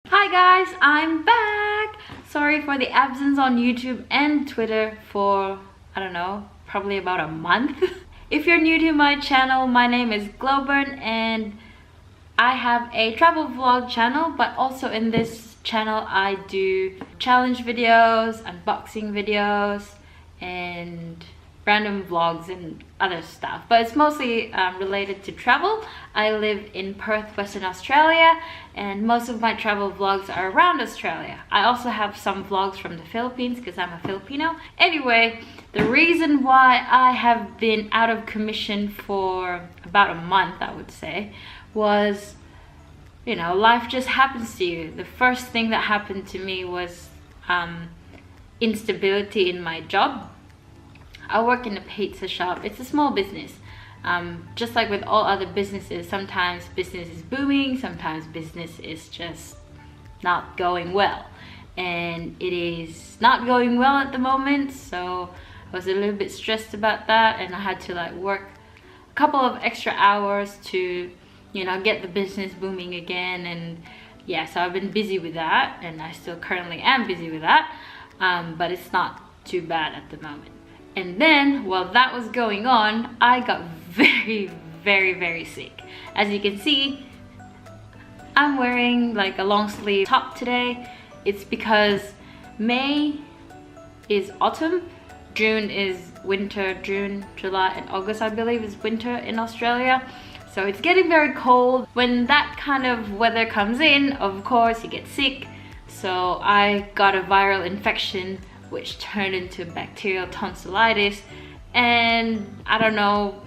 Hi guys, I'm back! Sorry for the absence on YouTube and Twitter for, I don't know, probably about a month. If you're new to my channel, my name is GlowBern and I have a travel vlog channel, but also in this channel I do challenge videos, unboxing videos, and random vlogs and other stuff, but it's mostly related to travel. I live in Perth, Western Australia, and most of my travel vlogs are around Australia. I also have some vlogs from the Philippines because I'm a Filipino. Anyway, the reason why I have been out of commission for about a month, I would say, was, you know, life just happens to you. The first thing that happened to me was instability in my job. I work in a pizza shop. It's a small business. Just like with all other businesses, sometimes business is booming, sometimes business is just not going well. And it is not going well at the moment, so I was a little bit stressed about that, and I had to like work a couple of extra hours to, you know, get the business booming again. And yeah, so I've been busy with that, and I still currently am busy with that, but it's not too bad at the moment. And then while that was going on, I got very sick. As you can see, I'm wearing like a long sleeve top today. It's because May is autumn, June is winter, June, July and August I believe is winter in Australia. So it's getting very cold. When that kind of weather comes in, of course you get sick. So I got a viral infection which turned into bacterial tonsillitis, and I don't know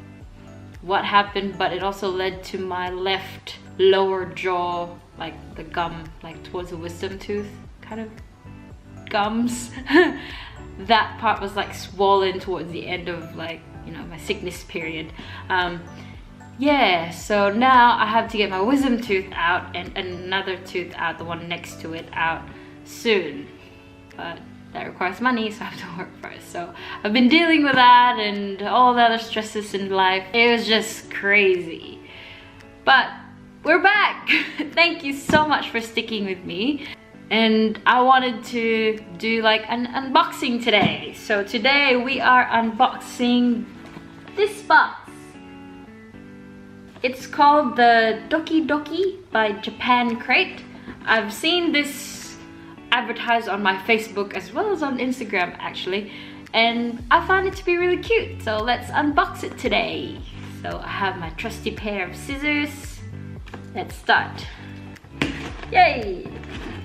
what happened, but it also led to my left lower jaw, like the gum, like towards the wisdom tooth kind of gums. That part was like swollen towards the end of, like, you know, my sickness period. Yeah, so now I have to get my wisdom tooth out and another tooth out, the one next to it, out soon, but that requires money, so I have to work first. So I've been dealing with that and all the other stresses in life. It was just crazy. But we're back! Thank you so much for sticking with me. And I wanted to do like an unboxing today. So today we are unboxing this box. It's called the Doki Doki by Japan Crate. I've seen this advertised on my Facebook as well as on Instagram actually, and I found it to be really cute, so let's unbox it today. So I have my trusty pair of scissors. Let's start. Yay!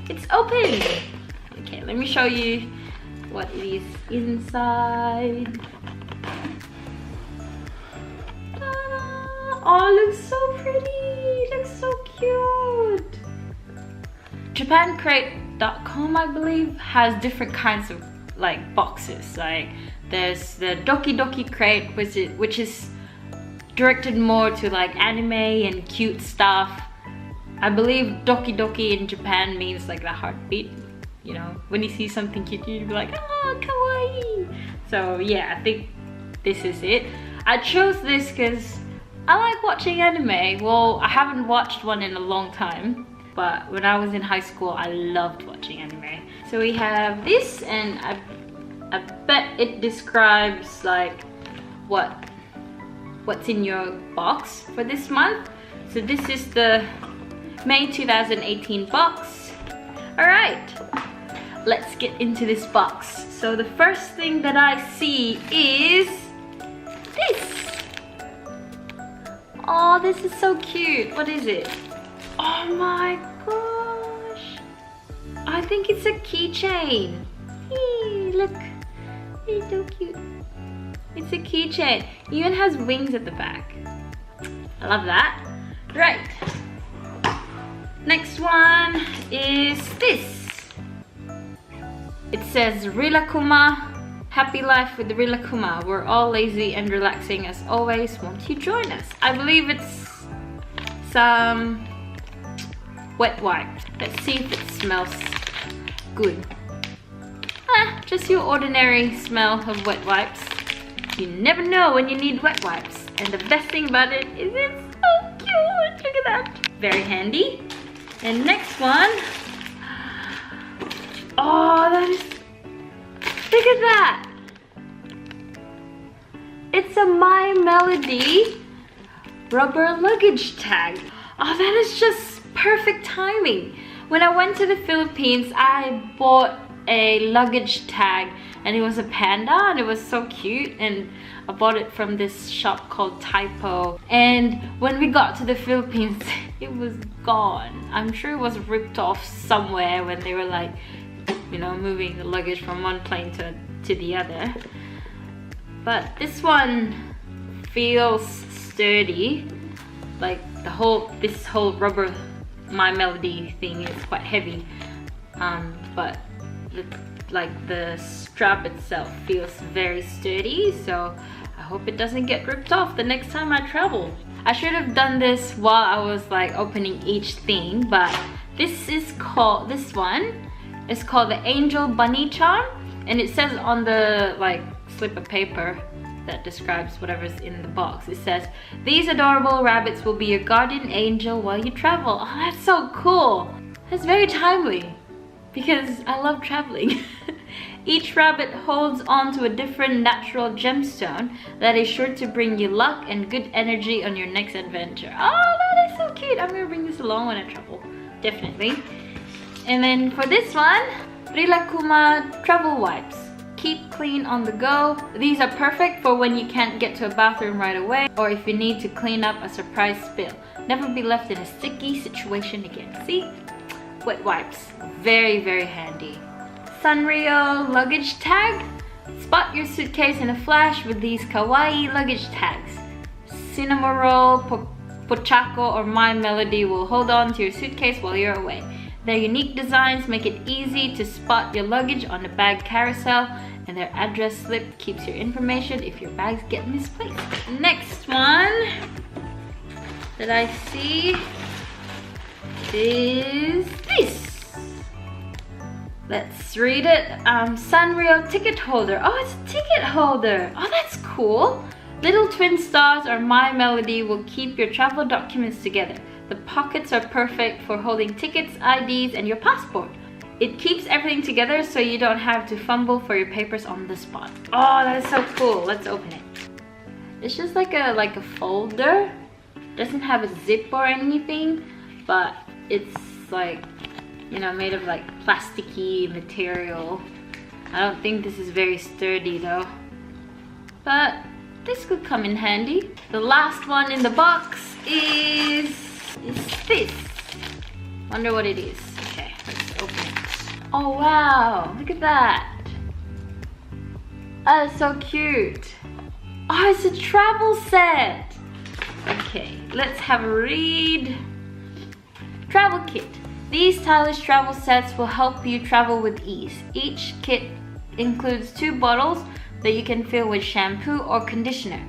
It's open! Okay, let me show you what it is inside. Oh, it looks so pretty! It looks so cute! JapanCrate.com, I believe, has different kinds of like boxes. Like there's the Doki Doki crate, which is directed more to like anime and cute stuff. I believe Doki Doki in Japan means like the heartbeat. You know, when you see something cute, you'd be like, ah, kawaii. So yeah, I think this is it. I chose this because I like watching anime. Well, I haven't watched one in a long time, but when I was in high school, I loved watching anime. So we have this, and I bet it describes like what's in your box for this month. So this is the May 2018 box. All right, let's get into this box. So the first thing that I see is this. Oh, this is so cute. What is it? Oh my gosh! I think it's a keychain. Hey, look. It's so cute. It's a keychain. It even has wings at the back. I love that. Right. Next one is this. It says Rilakuma. Happy life with Rilakuma. We're all lazy and relaxing as always. Won't you join us? I believe it's some wet wipe. Let's see if it smells good. Just your ordinary smell of wet wipes. You never know when you need wet wipes. And the best thing about it is it's so cute. Look at that. Very handy. And next one Look at that! It's a My Melody rubber luggage tag. Oh, that is just perfect timing. When I went to the Philippines, I bought a luggage tag and it was a panda and it was so cute, and I bought it from this shop called Typo. And when we got to the Philippines, it was gone. I'm sure it was ripped off somewhere when they were like, you know, moving the luggage from one plane to the other. But this one feels sturdy. Like this whole rubber My Melody thing is quite heavy, but the strap itself feels very sturdy, so I hope it doesn't get ripped off the next time I travel. I should have done this while I was like opening each thing, but this one is called the Angel Bunny Charm, and it says on the like slip of paper that describes whatever's in the box, it says, "These adorable rabbits will be your guardian angel while you travel." Oh, that's so cool. That's very timely because I love traveling. Each rabbit holds on to a different natural gemstone that is sure to bring you luck and good energy on your next adventure. Oh, that is so cute. I'm gonna bring this along when I travel, definitely. And then for this one, Rilakkuma travel wipes. Keep clean on the go. These are perfect for when you can't get to a bathroom right away, or if you need to clean up a surprise spill. Never be left in a sticky situation again. See? Wet wipes. Very, very handy. Sanrio luggage tag. Spot your suitcase in a flash with these kawaii luggage tags. Cinnamon Roll, Pochako, or My Melody will hold on to your suitcase while you're away. Their unique designs make it easy to spot your luggage on the bag carousel, and their address slip keeps your information if your bags get misplaced. Next one that I see is this. Let's read it. Sanrio ticket holder. Oh, it's a ticket holder. Oh, that's cool. Little twin stars or My Melody will keep your travel documents together. The pockets are perfect for holding tickets, IDs, and your passport. It keeps everything together so you don't have to fumble for your papers on the spot. Oh, that is so cool. Let's open it. It's just like a folder. Doesn't have a zip or anything, but it's like, you know, made of like plasticky material. I don't think this is very sturdy though, but this could come in handy. The last one in the box is this. Wonder what it is. Okay, let's open it. Oh wow, look at that. That is so cute. Oh, it's a travel set. Okay, let's have a read. Travel kit. These stylish travel sets will help you travel with ease. Each kit includes 2 bottles that you can fill with shampoo or conditioner,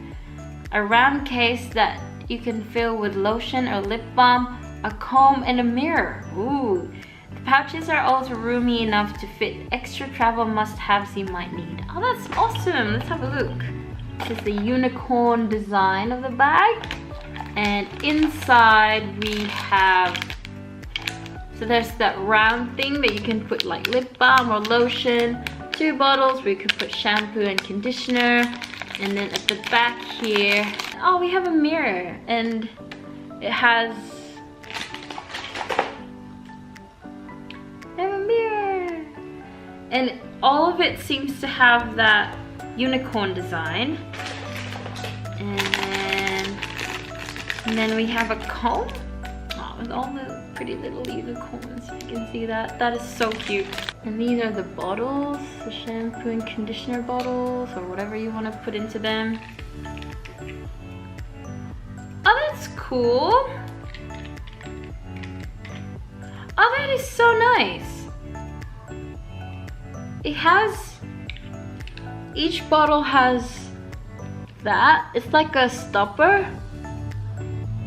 a round case that you can fill with lotion or lip balm, a comb, and a mirror. Ooh. The pouches are also roomy enough to fit extra travel must-haves you might need. Oh, that's awesome. Let's have a look. This is the unicorn design of the bag. And inside we have, so there's that round thing that you can put like lip balm or lotion, 2 bottles where you can put shampoo and conditioner, and then at the back here, oh, we have a mirror, and it has a mirror, and all of it seems to have that unicorn design, and then we have a comb. Oh, with all the pretty little unicorns, you can see that. That is so cute. And these are the bottles, the shampoo and conditioner bottles, or whatever you want to put into them. Oh, that's cool. Oh, that is so nice. It has, each bottle has that. It's like a stopper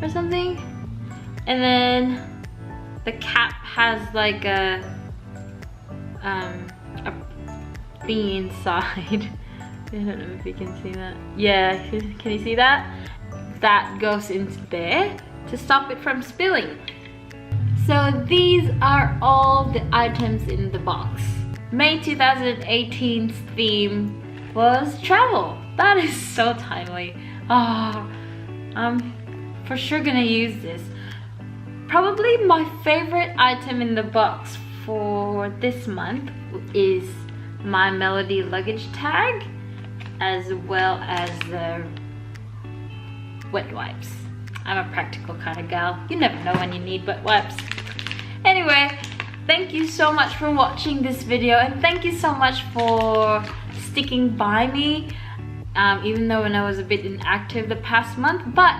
or something. And then the cap has like a thing inside. I don't know if you can see that. Yeah, can you see that? That goes into there to stop it from spilling. So these are all the items in the box. May 2018's theme was travel. That is so timely. Oh, I'm for sure gonna use this. Probably my favorite item in the box for this month is my Melody luggage tag, as well as the wet wipes. I'm a practical kind of gal. You never know when you need wet wipes. Anyway, thank you so much for watching this video, and thank you so much for sticking by me, even though when I was a bit inactive the past month. But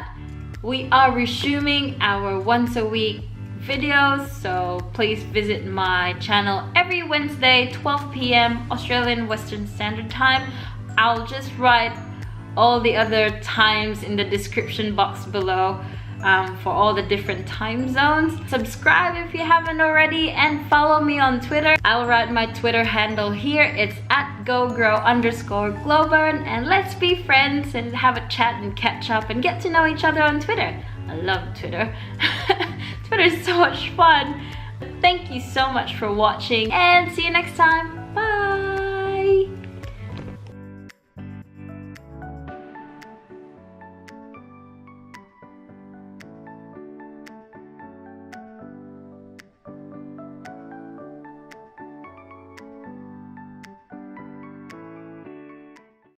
we are resuming our once a week videos, so please visit my channel every Wednesday, 12 p.m. Australian Western Standard Time. I'll just write all the other times in the description box below for all the different time zones. Subscribe if you haven't already, and follow me on Twitter. I'll write my Twitter handle here. It's at GoGrowGlowbern, and let's be friends and have a chat and catch up and get to know each other on Twitter. I love Twitter. Twitter is so much fun. Thank you so much for watching, and see you next time.